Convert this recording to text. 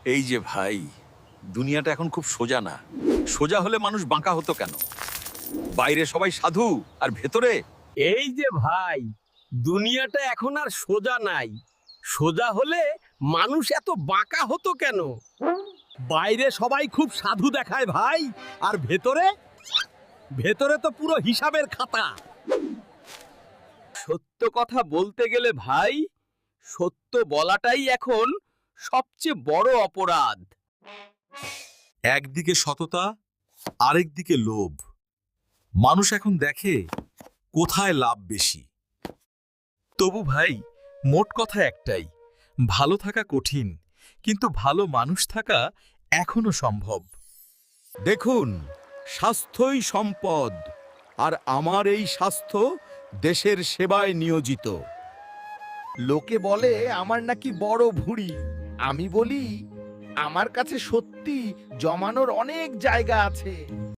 এই যে ভাই, দুনিয়াটা এখন খুব সোজা না। সোজা হলে মানুষ বাঁকা হতো কেন? বাইরে সবাই সাধু আর ভেতরে এই যে ভাই, দুনিয়াটা এখন আর সোজা নাই। সোজা হলে মানুষ এত বাঁকা হতো কেন? বাইরে সবাই খুব সাধু দেখায় ভাই, আর ভেতরে ভেতরে তো পুরো হিসাবের খাতা। সত্য কথা বলতে গেলে ভাই, সত্য বলাটাই এখন সবচেয়ে বড় অপরাধ। একদিকে সততা, আরেকদিকে লোভ। মানুষ এখন দেখে কোথায় লাভ বেশি। তবু ভাই, মোট কথা একটাই, ভালো থাকা কঠিন, কিন্তু ভালো মানুষ থাকা এখনো সম্ভব। দেখুন, স্বাস্থ্যই সম্পদ, আর আমার এই স্বাস্থ্য দেশের সেবায় নিয়োজিত। লোকে বলে আমার নাকি বড় ভুঁড়ি। আমি বলি আমার কাছে সত্যি জমানোর অনেক জায়গা আছে।